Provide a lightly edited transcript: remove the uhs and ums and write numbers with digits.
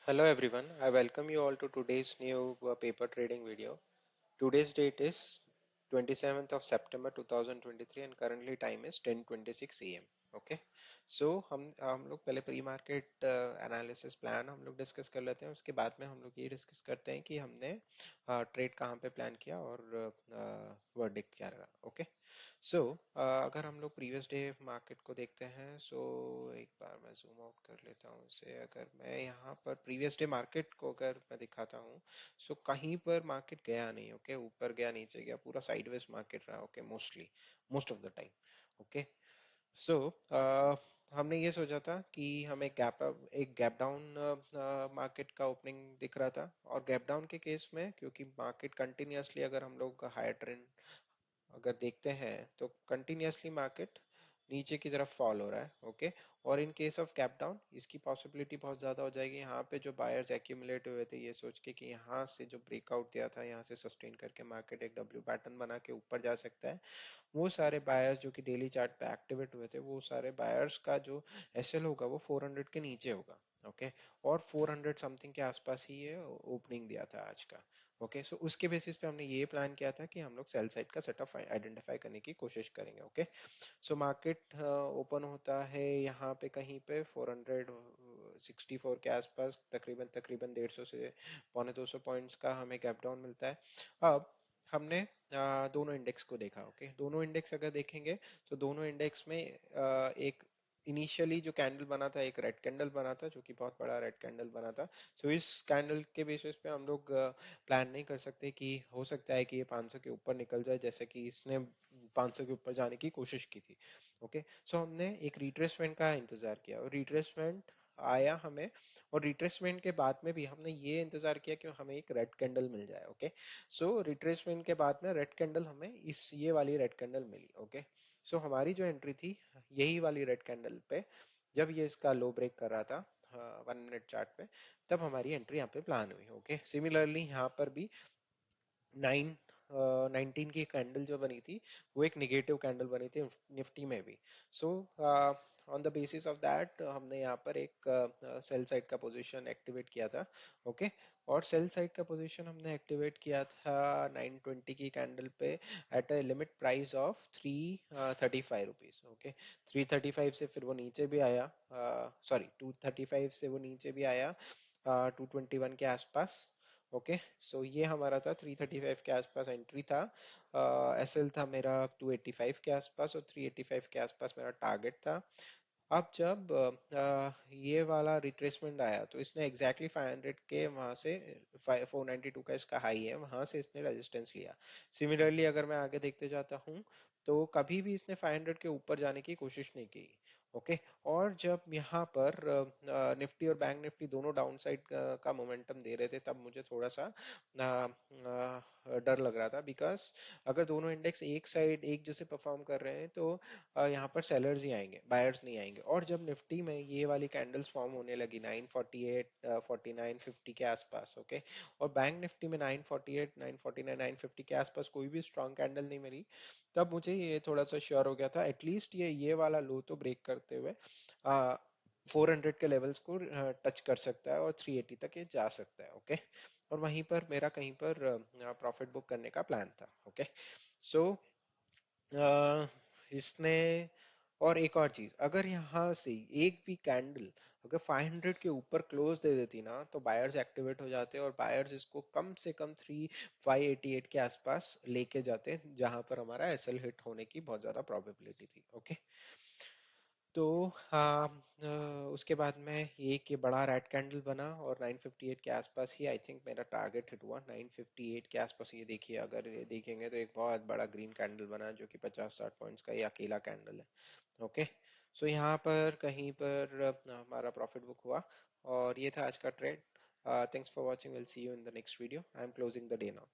Hello everyone, I welcome you all to today's new paper trading video. Today's date is 27th of September 2023 and currently time is 10:26 a.m. Okay, so हम लोग पहले pre market analysis plan हम लोग discuss कर लेते हैं। उसके बाद में हम लोग ये डिस्कस करते हैं कि हमने ट्रेड कहाँ पे प्लान किया और वर्डिक्ट क्या रहा। ओके, सो अगर हम लोग प्रीवियस डे मार्केट को देखते हैं, सो एक बार मैं जूम आउट कर लेता हूँ इसे। अगर मैं यहाँ पर प्रीवियस डे मार्केट को अगर मैं दिखाता हूँ, सो कहीं पर मार्केट गया नहीं। ओके, ऊपर गया नीचे गया, पूरा साइडवेज मार्केट रहा। Okay, most of the time. Okay, so हमने ये सोचा था कि हमें एक गैप डाउन मार्केट का ओपनिंग दिख रहा था। और गैप डाउन के केस में क्योंकि मार्केट कंटिन्यूअसली, अगर हम लोग हायर ट्रेंड अगर देखते हैं तो कंटिन्यूअसली मार्केट नीचे की तरफ फॉल हो रहा है। ओके, और in case of gap down इसकी पॉसिबिलिटी बहुत ज़्यादा हो जाएगी। यहाँ पे जो बायर्स एक्यूमुलेट हुए थे ये सोच के कि यहाँ से जो ब्रेकआउट दिया था यहाँ से सस्टेन करके मार्केट एक डब्ल्यू पैटर्न बना के ऊपर जा सकता है, वो सारे बायर्स जो कि डेली चार्ट पे एक्टिवेट हुए थे, वो सारे बायर्स का जो एसएल होगा वो 400 के नीचे होगा। ओके, और 400 समथिंग के आसपास ही ये ओपनिंग दिया था आज का। ओके, सो उसके बेसिस पे हमने ये प्लान किया था कि हम लोग सेल साइड का सेटअप आइडेंटिफाई करने की कोशिश करेंगे। ओके, सो मार्केट ओपन होता है यहाँ पे कहीं पे 464 के आसपास, तकरीबन तकरीबन 150 से पौने 200 पॉइंट्स का हमें गैप डाउन मिलता है। अब हमने दोनों इंडेक्स को देखा। ओके, दोनों इंडेक्स अगर देखेंगे तो दोनों इंडेक्स में एक इनिशियली जो कैंडल बना था, एक रेड कैंडल बना था जो कि बहुत बड़ा रेड कैंडल बना था। सो इस कैंडल के बेसिस पे हम लोग प्लान नहीं कर सकते कि हो सकता है कि ये 500 के ऊपर निकल जाए, जैसे कि इसने 500 के ऊपर जाने की कोशिश की थी। ओके, सो हमने एक रिट्रेसमेंट का इंतजार किया और रिट्रेसमेंट आया हमें। और रिट्रेसमेंट के बाद में भी हमने ये इंतजार किया कि हमें एक रेड कैंडल मिल जाए। ओके, सो रिट्रेसमेंट के बाद में रेड कैंडल हमें ये वाली रेड कैंडल मिली। ओके, सो हमारी जो एंट्री थी यही वाली रेड कैंडल पे, जब ये इसका लो ब्रेक कर रहा था 1 मिनट चार्ट पे, तब हमारी एंट्री यहाँ पे प्लान हुई। ओके, सिमिलरली यहाँ पर भी 19 की कैंडल जो बनी थी वो एक निगेटिव कैंडल बनी थी निफ्टी में भी। So on the basis of that हमने यहाँ पर एक सेल साइड का पोजीशन एक्टिवेट किया था। ओके, और सेल साइड का पोजीशन हमने एक्टिवेट किया था 920 की कैंडल पे at a limit price of 335 rupees. Okay, 335 से फिर वो नीचे भी आया, सॉरी 235 से वो नीचे भी आया 221 के आसपास। ओके, सो ये हमारा था 335 के आसपास एंट्री था। एसएल था मेरा 285 के आसपास और 385 के आसपास मेरा टारगेट था। अब जब ये वाला रिट्रेसमेंट आया तो इसने एग्जैक्टली 500 के वहां से 492 का इसका हाई है, वहां से इसने रेजिस्टेंस लिया। सिमिलरली अगर मैं आगे देखते जाता हूँ तो कभी भी इसने 500 के ऊपर जाने की कोशिश नहीं की। ओके, और जब यहाँ पर निफ्टी और बैंक निफ्टी दोनों डाउन साइड का मोमेंटम दे रहे थे, तब मुझे थोड़ा सा डर लग रहा था। बिकॉज अगर दोनों इंडेक्स एक साइड एक जैसे परफॉर्म कर रहे हैं तो यहाँ पर सेलर्स ही आएंगे, बायर्स नहीं आएंगे। और जब निफ्टी में ये वाली कैंडल्स फॉर्म होने लगी 948 49 50 के आसपास, ओके, और बैंक निफ्टी में 948 949 950 के आसपास कोई भी स्ट्रॉन्ग कैंडल नहीं मिली, तब मुझे ये थोड़ा सा श्योर हो गया था एटलीस्ट ये वाला लो तो ब्रेक करते हुए 400 के लेवल्स को टच कर सकता है और 380 तक ये जा सकता है। ओके, और वहीं पर मेरा कहीं पर प्रॉफिट बुक करने का प्लान था। ओके, सो इसने, और एक और चीज, अगर यहाँ से एक भी कैंडल अगर 500 के ऊपर क्लोज दे देती ना तो बायर्स एक्टिवेट हो जाते और बायर्स इसको कम से कम 3588 के आसपास लेके जाते, जहां पर हमारा एसएल हिट होने की बहुत ज्यादा प्रोबेबिलिटी थी। ओके, तो हाँ, उसके बाद में एक ये बड़ा रेड कैंडल बना और 958 के आसपास ही आई थिंक मेरा टारगेट हिट हुआ। 958 के आसपास ये देखिए, अगर ये देखेंगे तो एक बहुत बड़ा ग्रीन कैंडल बना जो कि 50-60 पॉइंट्स का ये अकेला कैंडल है। ओके, सो यहाँ पर कहीं पर हमारा प्रॉफिट बुक हुआ और ये था आज का trade. Thanks for watching, will see you in the next video. I am closing the day now.